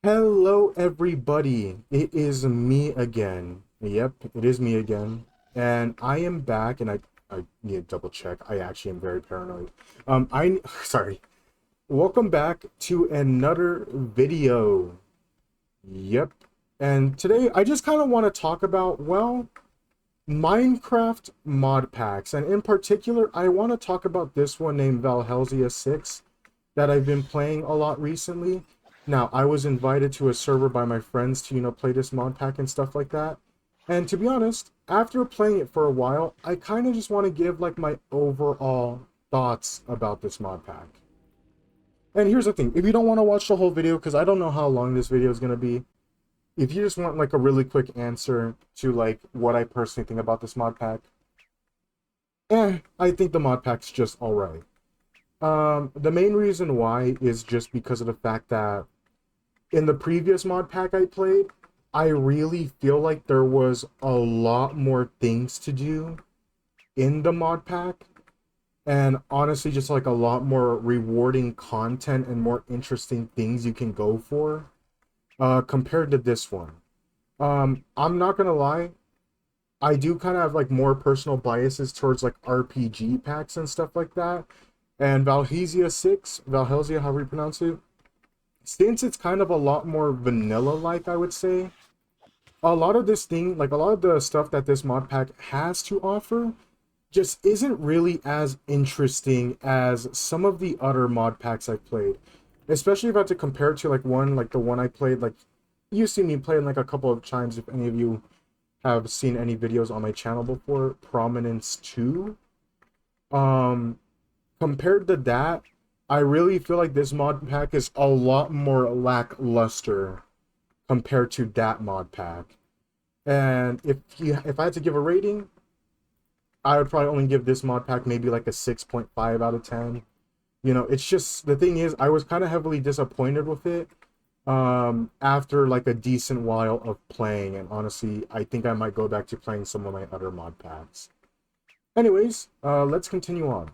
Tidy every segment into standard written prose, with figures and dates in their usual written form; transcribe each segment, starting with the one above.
Hello, everybody. It is me again. Yep, it is me again. And I am back, and I need to double check. I actually am very paranoid. Sorry. Welcome back to another video. Yep. And today I just kind of want to talk about, well, Minecraft mod packs. And in particular, I want to talk about this one named Valhelsia 6 that I've been playing a lot recently. Now, I was invited to a server by my friends to, play this mod pack and stuff like that. And to be honest, after playing it for a while, I kind of just want to give like my overall thoughts about this mod pack. And here's the thing, if you don't want to watch the whole video, because I don't know how long this video is going to be, if you just want like a really quick answer to like what I personally think about this mod pack, I think the mod pack's just alright. The main reason why is just because of the fact that in the previous mod pack I played, I really feel like there was a lot more things to do in the mod pack, and honestly just like a lot more rewarding content and more interesting things you can go for compared to this one. I'm not gonna lie, I do kind of have like more personal biases towards like RPG packs and stuff like that. And Valhelsia 6, Valhelsia, however you pronounce it, since it's kind of a lot more vanilla-like, I would say, a lot of this thing, like a lot of the stuff that this mod pack has to offer, just isn't really as interesting as some of the other mod packs I've played. Especially if I had to compare it to like one, like the one I played, like you've seen me playing like a couple of times if any of you have seen any videos on my channel before, Prominence 2. Um, Compared to that, I really feel like this mod pack is a lot more lackluster compared to that mod pack. And if I had to give a rating, I would probably only give this mod pack maybe like a 6.5 out of 10. It's just the thing is I was kind of heavily disappointed with it after like a decent while of playing, and honestly, I think I might go back to playing some of my other mod packs. Anyways, let's continue on.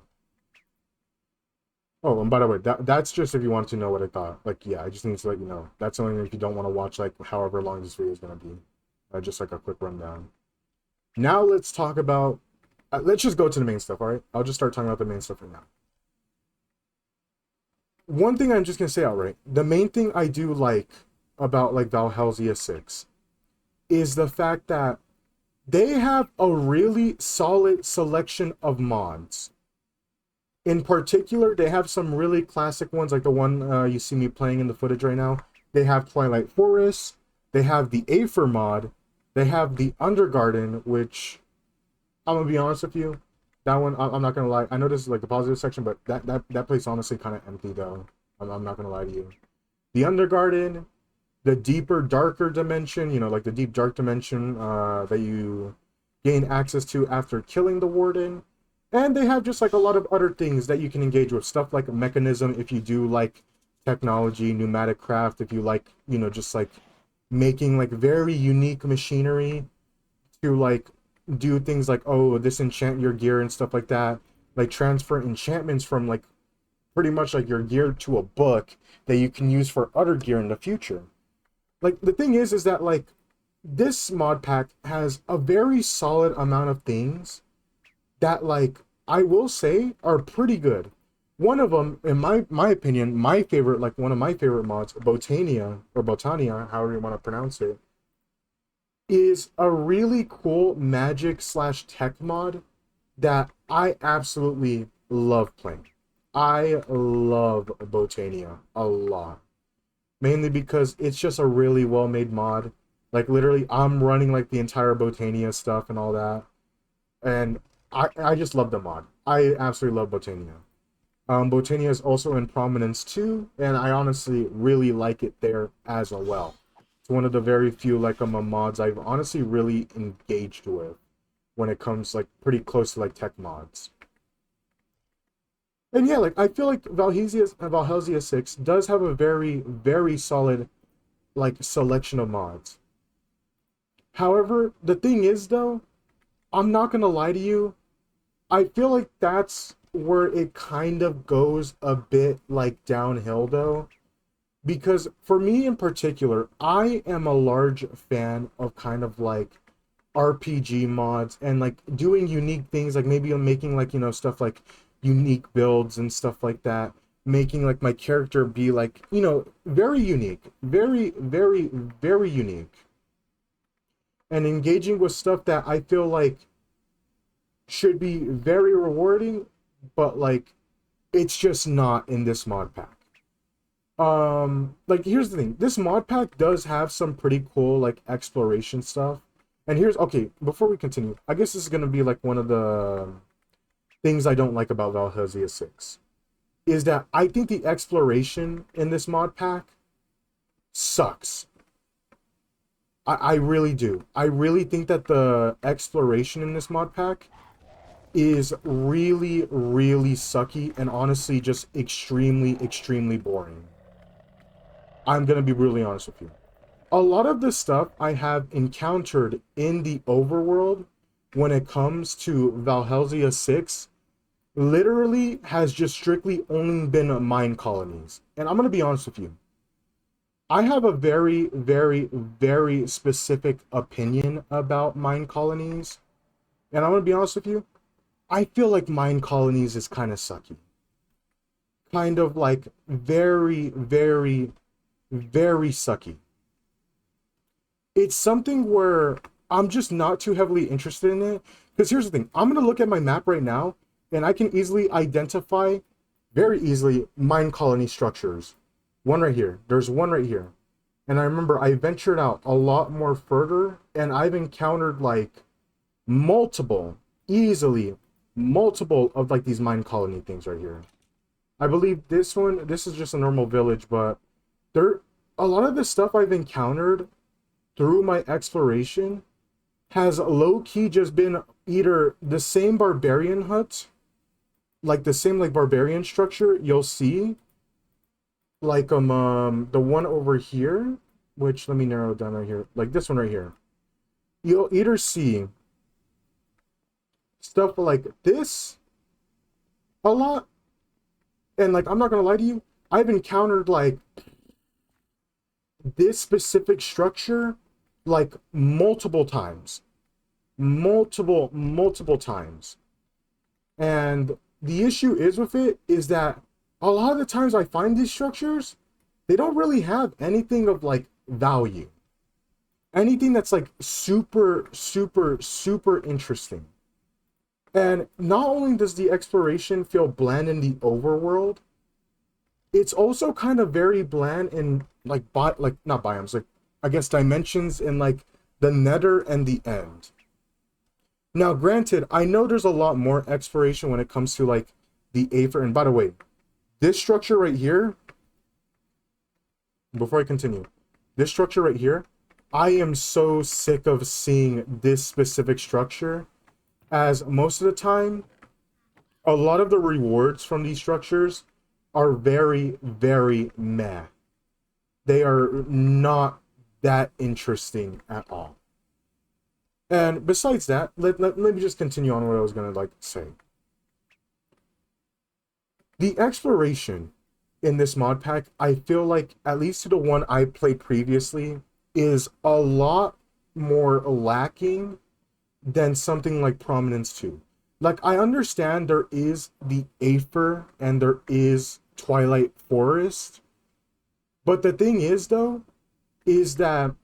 Oh, and by the way, that's just if you want to know what I thought. Like, yeah, I just need to let you know. That's only if you don't want to watch, like, however long this video is going to be. Just like a quick rundown. Now let's talk about... let's just go to the main stuff, alright? I'll just start talking about the main stuff right now. One thing I'm just going to say outright. The main thing I do like about, like, Valhelsia 6 is the fact that they have a really solid selection of mods. In particular, they have some really classic ones, like the one you see me playing in the footage right now. They have Twilight Forest, they have the Aether mod, they have the Undergarden, which, I'm gonna be honest with you, that one, I'm not gonna lie, I know this is like the positive section, but that place honestly kind of empty though. I'm not gonna lie to you. The Undergarden, the deeper, darker dimension, like the deep dark dimension that you gain access to after killing the Warden. And they have just like a lot of other things that you can engage with. Stuff like mechanism, if you do like technology, pneumatic craft, if you like, just like making like very unique machinery to like do things like, oh, this enchant your gear and stuff like that. Like transfer enchantments from like pretty much like your gear to a book that you can use for other gear in the future. Like the thing is that like this mod pack has a very solid amount of things that like I will say are pretty good. One of them, in my opinion, my favorite, like one of my favorite mods, Botania or Botania, however you want to pronounce it, is a really cool magic slash tech mod that I absolutely love playing. I love Botania a lot, mainly because it's just a really well made mod. Like literally, I'm running like the entire Botania stuff and all that, and I just love the mod. I absolutely love Botania. Botania is also in Prominence too, and I honestly really like it there as well. It's one of the very few like mods I've honestly really engaged with when it comes like pretty close to like tech mods. And yeah, like I feel like Valhelsia 6 does have a very, very solid like selection of mods. However, the thing is though, I'm not gonna lie to you, I feel like that's where it kind of goes a bit like downhill though, because for me in particular, I am a large fan of kind of like RPG mods and like doing unique things, like maybe I'm making like, stuff like unique builds and stuff like that, making like my character be like, very unique, very, very, very unique, and engaging with stuff that I feel like should be very rewarding, but like it's just not in this mod pack. Like here's the thing, this mod pack does have some pretty cool like exploration stuff. And here's, okay, before we continue, I guess this is gonna be like one of the things I don't like about Valhelsia 6 is that I think the exploration in this mod pack sucks. I really do. I really think that the exploration in this mod pack is really, really sucky and honestly just extremely, extremely boring. I'm gonna be really honest with you. A lot of the stuff I have encountered in the overworld when it comes to Valhelsia 6 literally has just strictly only been mine colonies. And I'm gonna be honest with you. I have a very, very, very specific opinion about mine colonies. And I'm gonna be honest with you. I feel like mine colonies is kind of sucky. Kind of like very, very, very sucky. It's something where I'm just not too heavily interested in it. Because here's the thing. I'm going to look at my map right now, and I can easily identify, very easily, mine colony structures. One right here. There's one right here. And I remember I ventured out a lot more further, and I've encountered, like, multiple, easily, multiple of, like, these mine colony things right here. I believe this one, this is just a normal village, but there, a lot of the stuff I've encountered through my exploration has low-key just been either the same barbarian hut, like the same like barbarian structure you'll see, like the one over here, which let me narrow it down right here, like this one right here. You'll either see stuff like this a lot, and like I'm not gonna lie to you, I've encountered like this specific structure like multiple times, multiple times. And the issue is with it is that a lot of the times I find these structures, they don't really have anything of like value, anything that's like super, super, super interesting. And not only does the exploration feel bland in the overworld, it's also kind of very bland in like like not biomes, like I guess dimensions in like the nether and the end. Now granted, I know there's a lot more exploration when it comes to like the Aether. And by the way, this structure right here, before I continue, this structure right here, I am so sick of seeing this specific structure, as most of the time a lot of the rewards from these structures are very, very meh. They are not that interesting at all. And besides that, let me just continue on what I was going to like say. The exploration in this mod pack, I feel like, at least to the one I played previously, is a lot more lacking than something like Prominence 2. Like, I understand there is the Aether and there is Twilight Forest, but the thing is, though, is that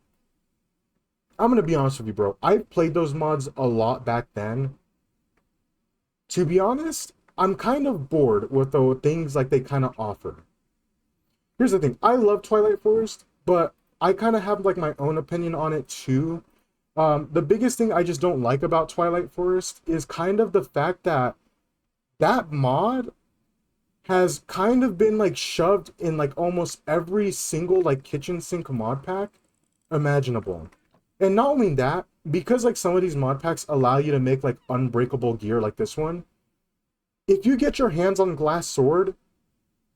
I'm gonna be honest with you, bro. I've played those mods a lot back then. To be honest, I'm kind of bored with the things like they kind of offer. Here's the thing. I love Twilight Forest, but I kind of have like my own opinion on it too. The biggest thing I just don't like about Twilight Forest is kind of the fact that that mod has kind of been like shoved in like almost every single like kitchen sink mod pack imaginable. And not only that, because like some of these mod packs allow you to make like unbreakable gear like this one, if you get your hands on glass sword,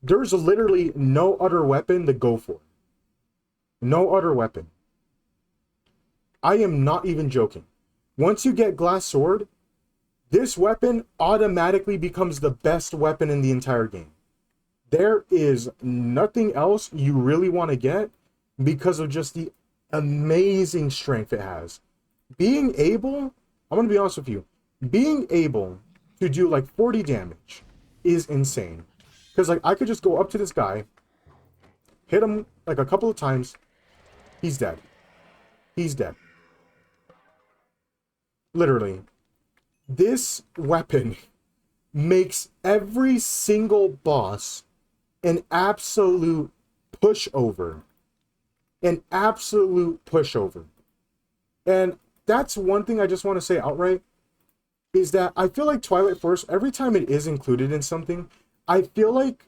there's literally no other weapon to go for. No other weapon. I am not even joking. Once you get glass sword, this weapon automatically becomes the best weapon in the entire game. There is nothing else you really want to get because of just the amazing strength it has. Being able, I'm gonna be honest with you, being able to do like 40 damage is insane. Because like I could just go up to this guy, hit him like a couple of times, he's dead. He's dead. Literally. This weapon makes every single boss an absolute pushover. An absolute pushover. And that's one thing I just want to say outright, is that I feel like Twilight Forest, every time it is included in something, I feel like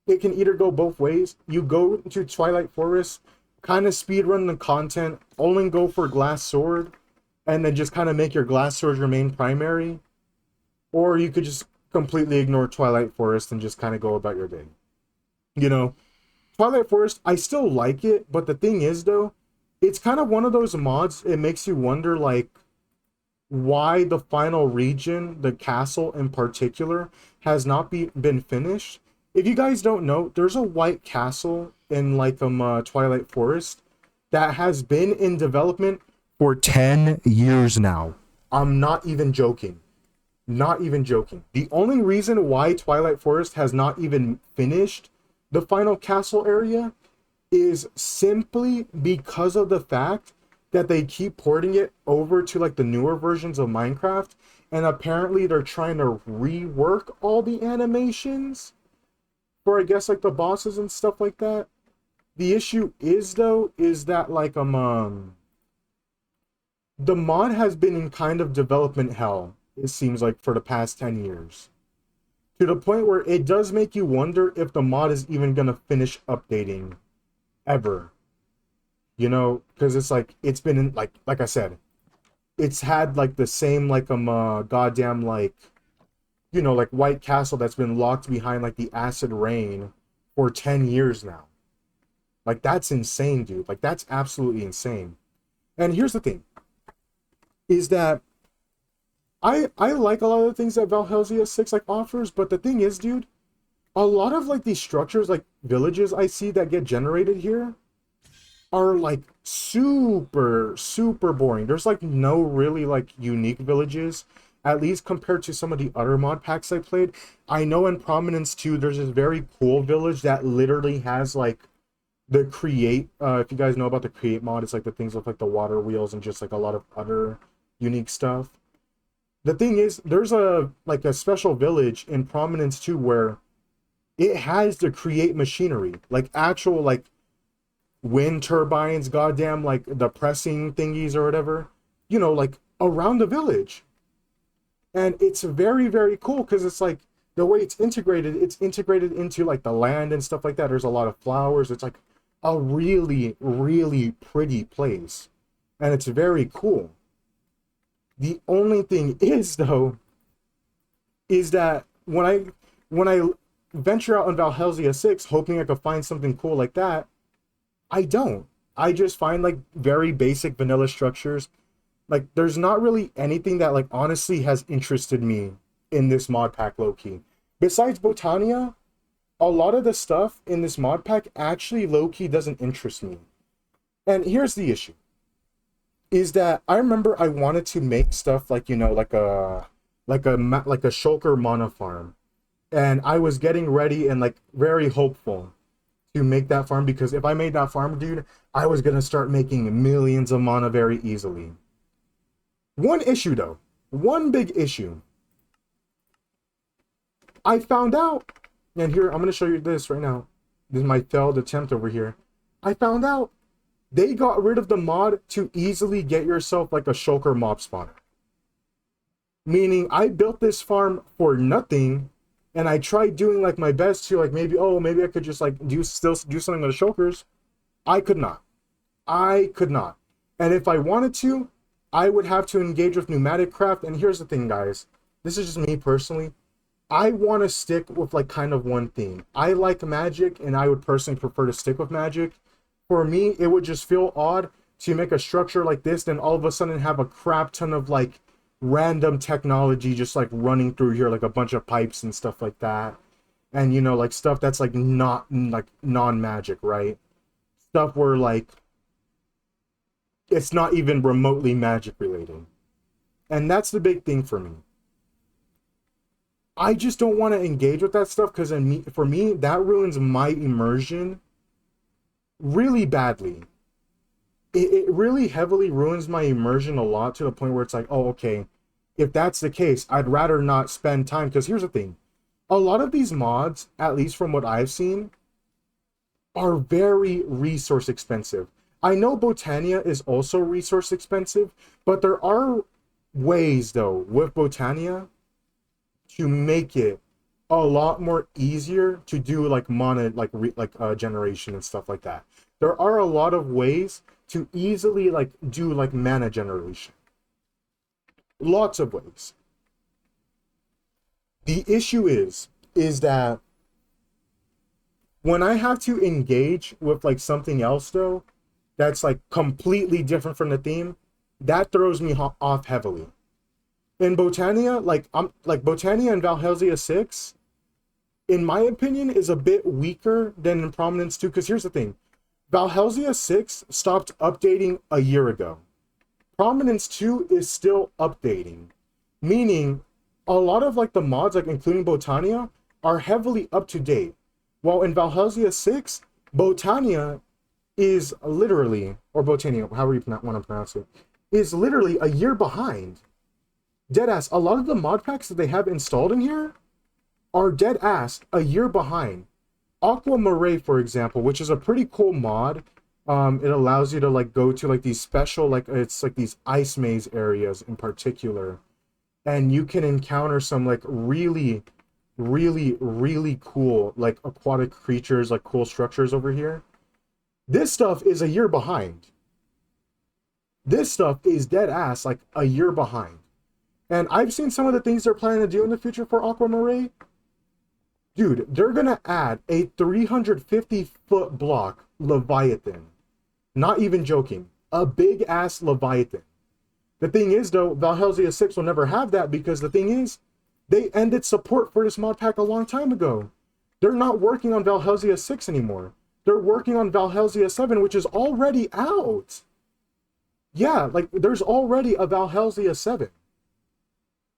it can either go both ways. You go to Twilight Forest, kind of speedrun the content, only go for Glass Sword, and then just kind of make your Glass Sword your main primary. Or you could just completely ignore Twilight Forest and just kind of go about your day. You know, Twilight Forest, I still like it, but the thing is, though, it's kind of one of those mods, it makes you wonder, like, why the final region, the castle in particular, has not been finished. If you guys don't know, there's a white castle in, like, Twilight Forest that has been in development for 10 years now. I'm not even joking. Not even joking. The only reason why Twilight Forest has not even finished the final castle area is simply because of the fact that they keep porting it over to like the newer versions of Minecraft, and apparently they're trying to rework all the animations for, I guess, like the bosses and stuff like that. The issue is, though, is that like the mod has been in kind of development hell, it seems like, for the past 10 years. To the point where it does make you wonder if the mod is even going to finish updating ever. You know, because it's like, it's been in, like I said, it's had like the same, like, goddamn, like, you know, like White Castle that's been locked behind like the acid rain for 10 years now. Like, that's insane, dude. Like, that's absolutely insane. And here's the thing, is that I like a lot of the things that Valhelsia 6 like offers, but the thing is, dude, a lot of like these structures, like villages I see that get generated here, are like super boring. There's like no really like unique villages, at least compared to some of the other mod packs I played. I know in Prominence 2 there's this very cool village that literally has like the create, if you guys know about the create mod, it's like the things with like the water wheels and just like a lot of other unique stuff. The thing is, there's a like a special village in Prominence 2 where it has the create machinery, like actual like wind turbines, goddamn, like the pressing thingies or whatever, you know, like around the village. And it's very cool because it's like the way it's integrated into like the land and stuff like that. There's a lot of flowers. It's like a really pretty place, and it's very cool. The only thing is, though, is that when I venture out on Valhelsia 6 hoping I could find something cool like that, I don't. I just find like very basic vanilla structures. Like, there's not really anything that like honestly has interested me in this mod pack, low-key. Besides Botania, a lot of the stuff in this mod pack actually low-key doesn't interest me. And here's the issue, is that I remember I wanted to make stuff like, you know, like a shulker mana farm. And I was getting ready and like very hopeful to make that farm, because if I made that farm, dude, I was gonna start making millions of mana very easily. One issue, though, one big issue, I found out, and here, I'm gonna show you this right now. This is my failed attempt over here. I found out they got rid of the mod to easily get yourself like a shulker mob spawner. Meaning, I built this farm for nothing, and I tried doing like my best to like maybe I could just like still do something with the shulkers. I could not. And if I wanted to, I would have to engage with pneumatic craft. And here's the thing, guys. This is just me personally. I want to stick with like kind of one theme. I like magic, and I would personally prefer to stick with magic. For me, it would just feel odd to make a structure like this, then all of a sudden have a crap ton of like random technology just like running through here, like a bunch of pipes and stuff like that. and you know, like stuff that's like not like non-magic, right? Stuff where like it's not even remotely magic related. And that's the big thing for me. I just don't want to engage with that stuff because for me, that ruins my immersion really badly. It really heavily ruins my immersion a lot to the point where it's like, oh, okay, if that's the case, I'd rather not spend time. Because here's the thing, a lot of these mods, at least from what I've seen, are very resource expensive. I know Botania is also resource expensive, but there are ways though with Botania to make it a lot more easier to do like mana generation and stuff like that. There are a lot of ways to easily like do like mana generation. Lots of ways. The issue is that when I have to engage with like something else though, that's like completely different from the theme, that throws me off heavily. In Botania, Botania and Valhelsia 6, in my opinion, is a bit weaker than in Prominence 2, because here's the thing. Valhelsia 6 stopped updating a year ago. Prominence 2 is still updating, meaning a lot of like the mods, like including Botania, are heavily up to date. While in Valhelsia 6, Botania is literally, or Botania, however you want to pronounce it, is literally a year behind. Deadass, a lot of the mod packs that they have installed in here are dead ass a year behind. Aqua Marais, for example, which is a pretty cool mod. It allows you to like go to like these special, like it's like these ice maze areas in particular, and you can encounter some like really, really, really cool like aquatic creatures, like cool structures over here. This stuff is a year behind. This stuff is dead ass like a year behind. And I've seen some of the things they're planning to do in the future for Aqua Marais. Dude, they're gonna add a 350-foot block Leviathan. Not even joking. A big ass Leviathan. The thing is though, Valhelsia 6 will never have that because the thing is, they ended support for this mod pack a long time ago. They're not working on Valhelsia 6 anymore. They're working on Valhelsia 7, which is already out. Yeah, like there's already a Valhelsia 7.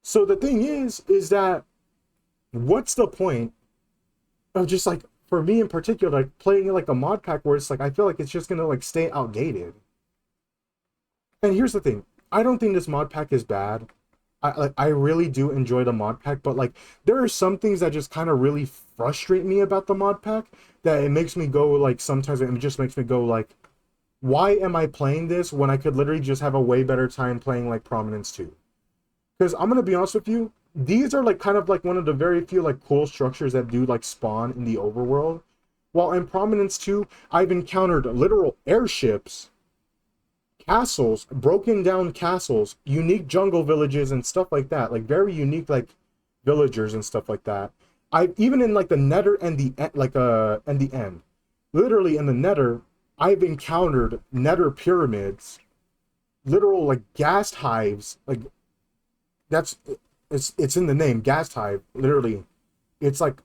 So the thing is that what's the point of just like, for me in particular, like playing like a mod pack where it's like, I feel like it's just gonna like stay outdated. And here's the thing, I don't think this mod pack is bad. I really do enjoy the mod pack, but like there are some things that just kind of really frustrate me about the mod pack that it makes me go like, sometimes it just makes me go like, why am I playing this when I could literally just have a way better time playing like Prominence 2? Because I'm gonna be honest with you, these are like kind of like one of the very few like cool structures that do like spawn in the overworld. While in Prominence 2, I've encountered literal airships, castles, broken down castles, unique jungle villages and stuff like that. Like very unique like villagers and stuff like that. I even in like the Nether and the end. Literally in the Nether, I've encountered Nether pyramids, literal like gas hives, like it's in the name, gas hive. Literally, it's like,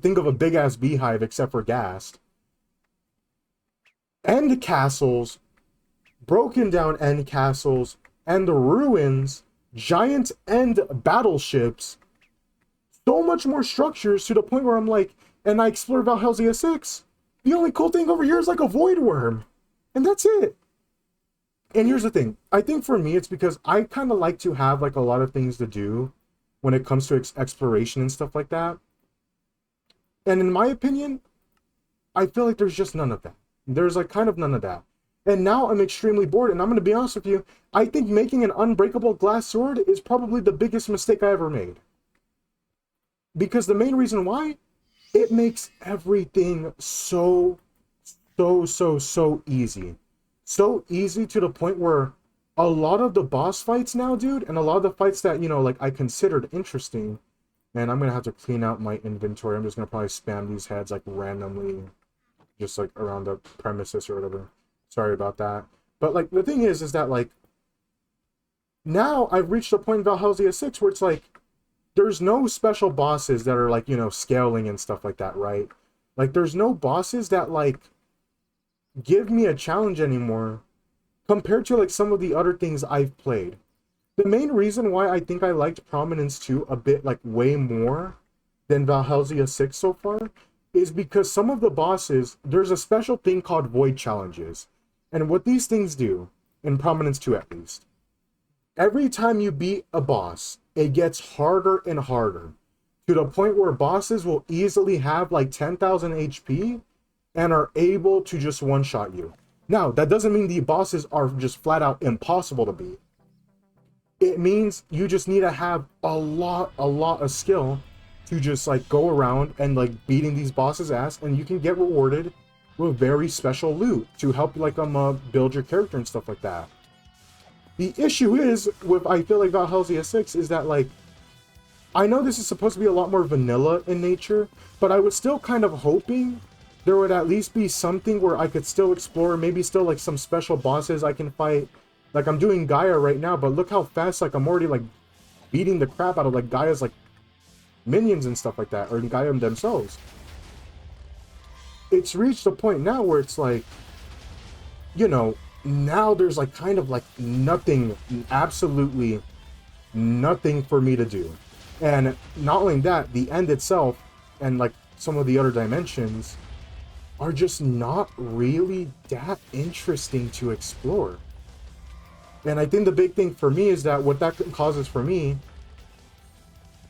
think of a big ass beehive except for gas. End castles, broken down end castles, and the ruins, giant end battleships, so much more structures to the point where I'm like, and I explore Valhelsia 6. The only cool thing over here is like a void worm, and that's it. And here's the thing, I think for me it's because I kind of like to have like a lot of things to do when it comes to exploration and stuff like that. And in my opinion, I feel like there's just none of that. There's like kind of none of that. And now I'm extremely bored, and I'm going to be honest with you, I think making an unbreakable glass sword is probably the biggest mistake I ever made. Because the main reason why, it makes everything so easy. So easy to the point where a lot of the boss fights now, dude, and a lot of the fights that, you know, like I considered interesting, man, I'm going to have to clean out my inventory. I'm just going to probably spam these heads like randomly, just like around the premises or whatever. Sorry about that. But like the thing is that like now I've reached a point in Valhelsia 6 where it's like there's no special bosses that are like, scaling and stuff like that, right? Like there's no bosses that like give me a challenge anymore compared to like some of the other things I've played. The main reason why I think I liked Prominence 2 a bit like way more than Valhelsia 6 so far is because some of the bosses, there's a special thing called void challenges. And what these things do, in Prominence 2 at least, every time you beat a boss, it gets harder and harder to the point where bosses will easily have like 10,000 HP and are able to just one-shot you. Now, that doesn't mean the bosses are just flat out impossible to beat. It means you just need to have a lot of skill to just like go around and like beating these bosses' ass, and you can get rewarded with very special loot to help like build your character and stuff like that. The issue is with, I feel like, Valhelsia 6 is that like, I know this is supposed to be a lot more vanilla in nature, but I was still kind of hoping there would at least be something where I could still explore, maybe still like some special bosses I can fight. Like I'm doing Gaia right now, but look how fast like I'm already like beating the crap out of like Gaia's like minions and stuff like that, or Gaia themselves. It's reached a point now where it's like, now there's like kind of like nothing, absolutely nothing for me to do. And not only that, the end itself and like some of the other dimensions are just not really that interesting to explore. And I think the big thing for me is that what that causes for me,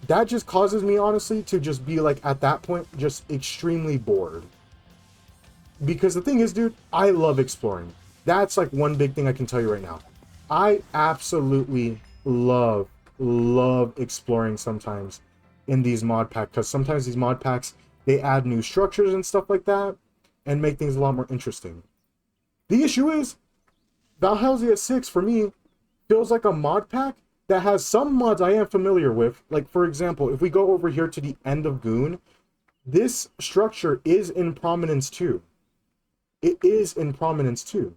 that just causes me honestly to just be like at that point just extremely bored. Because the thing is, dude, I love exploring. That's like one big thing I can tell you right now. I absolutely love exploring sometimes in these mod packs, because sometimes these mod packs, they add new structures and stuff like that and make things a lot more interesting. The issue is Valhelsia 6 for me feels like a mod pack that has some mods I am familiar with. Like for example, if we go over here to the end of Goon, this structure is in Prominence 2. It is in Prominence 2.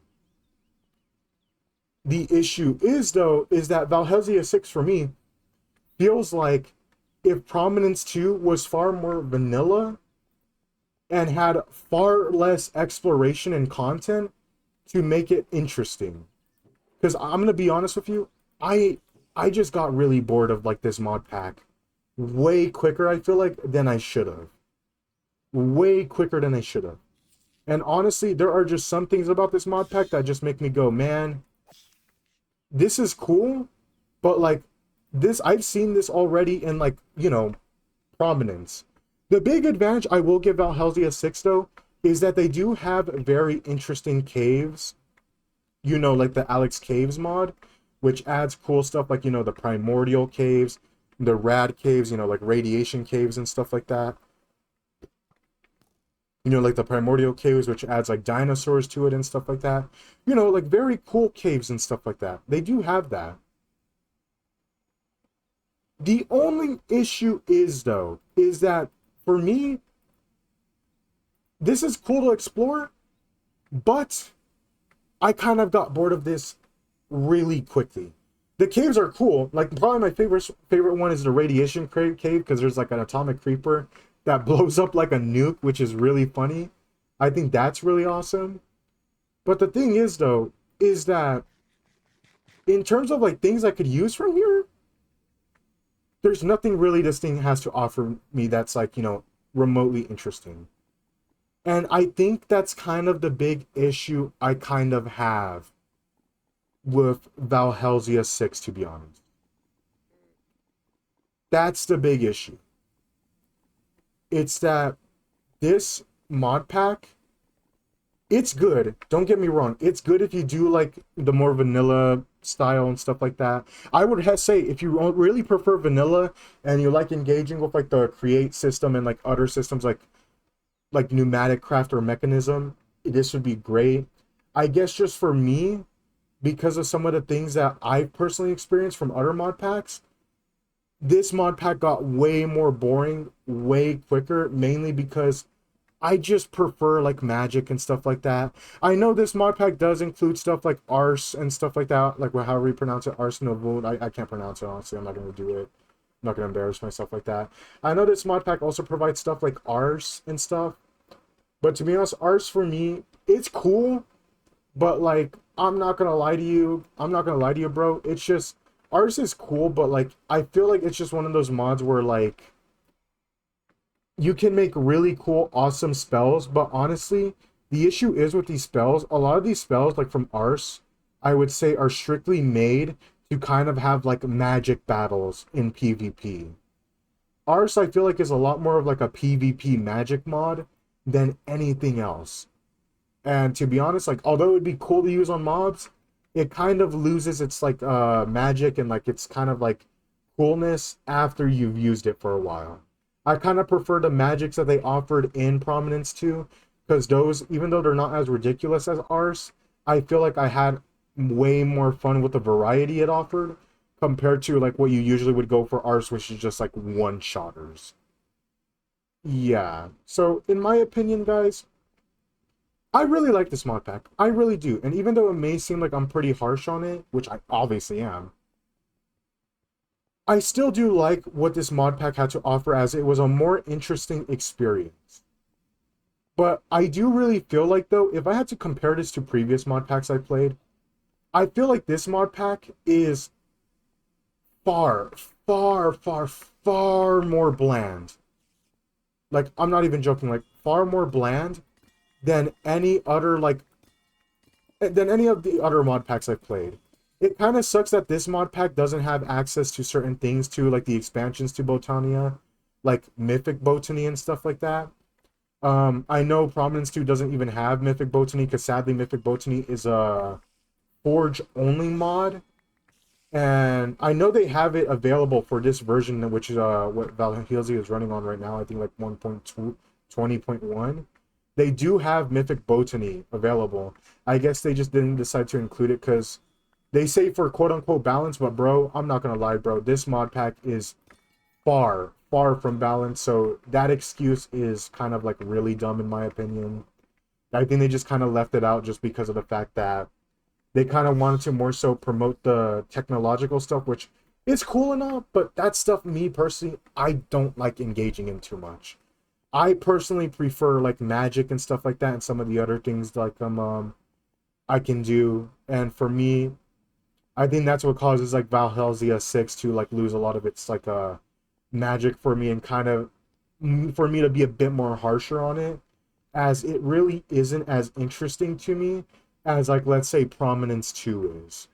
The issue is, though, is that Valhelsia 6 for me feels like if Prominence 2 was far more vanilla and had far less exploration and content to make it interesting. Because I'm going to be honest with you, I just got really bored of like this mod pack way quicker, I feel like, than I should have. Way quicker than I should have. And honestly, there are just some things about this mod pack that just make me go, man, this is cool, but like this, I've seen this already in like, Prominence. The big advantage I will give Valhelsia 6 though, is that they do have very interesting caves, like the Alex Caves mod, which adds cool stuff like, the Primordial Caves, the Rad Caves, like Radiation Caves and stuff like that. Like the Primordial Caves, which adds like dinosaurs to it and stuff like that. Like very cool caves and stuff like that. They do have that. The only issue is, though, is that for me, this is cool to explore, but I kind of got bored of this really quickly. The caves are cool. Like probably my favorite one is the Radiation Cave, because there's like an atomic creeper that blows up like a nuke, which is really funny. I think that's really awesome. But the thing is, though, is that in terms of like things I could use from here, there's nothing really this thing has to offer me that's like, remotely interesting. And I think that's kind of the big issue I kind of have with Valhelsia 6, to be honest. That's the big issue. It's that this mod pack, it's good. Don't get me wrong. It's good if you do like the more vanilla style and stuff like that. I would say if you really prefer vanilla and you like engaging with like the create system and like other systems like pneumatic craft or mechanism, this would be great. I guess just for me, because of some of the things that I've personally experienced from other mod packs, this mod pack got way more boring way quicker, mainly because I just prefer like magic and stuff like that. I know this mod pack does include stuff like Ars and stuff like that, like however you pronounce it, Ars Novul. I can't pronounce it, honestly. I'm not going to do it. not gonna embarrass myself like that. I know this mod pack also provides stuff like Ars and stuff, but to be honest, Ars for me, it's cool, but like I'm not gonna lie to you, bro. It's just Ars is cool, but like I feel like it's just one of those mods where like you can make really cool, awesome spells, but honestly, the issue is with these spells, a lot of these spells, like from Ars, I would say are strictly made to kind of have like magic battles in PvP. Ars, I feel like, is a lot more of like a PvP magic mod than anything else. And to be honest, like, although it'd be cool to use on mobs, it kind of loses its like magic and like its kind of like coolness after you've used it for a while. I kind of prefer the magics that they offered in Prominence 2, because those, even though they're not as ridiculous as ours, I feel like I had way more fun with the variety it offered compared to like what you usually would go for ours, which is just like one-shotters. Yeah. So in my opinion, guys, I really like this mod pack. I really do. And even though it may seem like I'm pretty harsh on it, which I obviously am, I still do like what this mod pack had to offer, as it was a more interesting experience. But I do really feel like, though, if I had to compare this to previous mod packs I played, I feel like this mod pack is far, far, far, far more bland. Like, I'm not even joking, like, far more bland than any other, like, than any of the other mod packs I've played. It kind of sucks that this mod pack doesn't have access to certain things too, like the expansions to Botania, like Mythic Botany and stuff like that. I know Prominence 2 doesn't even have Mythic Botany, because sadly Mythic Botany is a Forge only mod. And I know they have it available for this version, which is what Valhelsia is running on right now. I think like 1.2, 20.1. They do have Mythic Botany available. I guess they just didn't decide to include it because they say for quote-unquote balance, but bro, I'm not gonna lie, bro. This mod pack is far, far from balance, so that excuse is kind of like really dumb in my opinion. I think they just kind of left it out just because of the fact that they kind of wanted to more so promote the technological stuff, which is cool and all, but that stuff, me personally, I don't like engaging in too much. I personally prefer like magic and stuff like that, and some of the other things like I can do. And for me, I think that's what causes like Valhelsia 6 to like lose a lot of its like magic for me, and kind of for me to be a bit more harsher on it, as it really isn't as interesting to me as like, let's say, Prominence 2 is.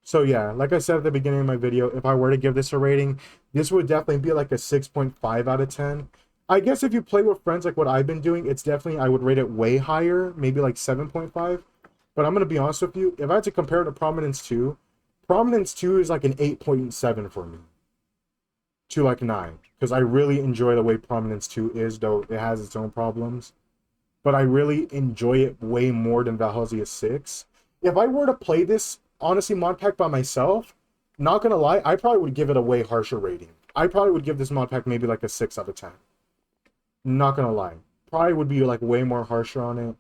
So yeah, like I said at the beginning of my video, if I were to give this a rating, this would definitely be like a 6.5 out of 10. I guess if you play with friends like what I've been doing, it's definitely, I would rate it way higher, maybe like 7.5. But I'm going to be honest with you, if I had to compare it to Prominence 2, Prominence 2 is like an 8.7 for me to like 9. Because I really enjoy the way Prominence 2 is, though it has its own problems. But I really enjoy it way more than Valhelsia 6. If I were to play this, honestly, mod pack by myself, not gonna lie, I probably would give it a way harsher rating. I probably would give this mod pack maybe like a 6 out of 10. Not gonna lie. Probably would be like way more harsher on it.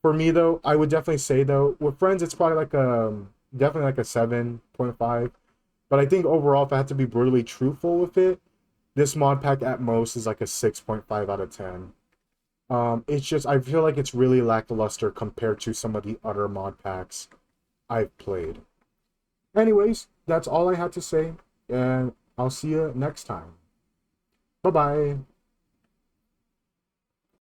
For me though, I would definitely say though, with friends it's probably like definitely like a 7.5. But I think overall, if I had to be brutally truthful with it, this mod pack at most is like a 6.5 out of 10. It's just, I feel like it's really lackluster compared to some of the other mod packs I've played. Anyways, that's all I had to say, and I'll see you next time. Bye-bye.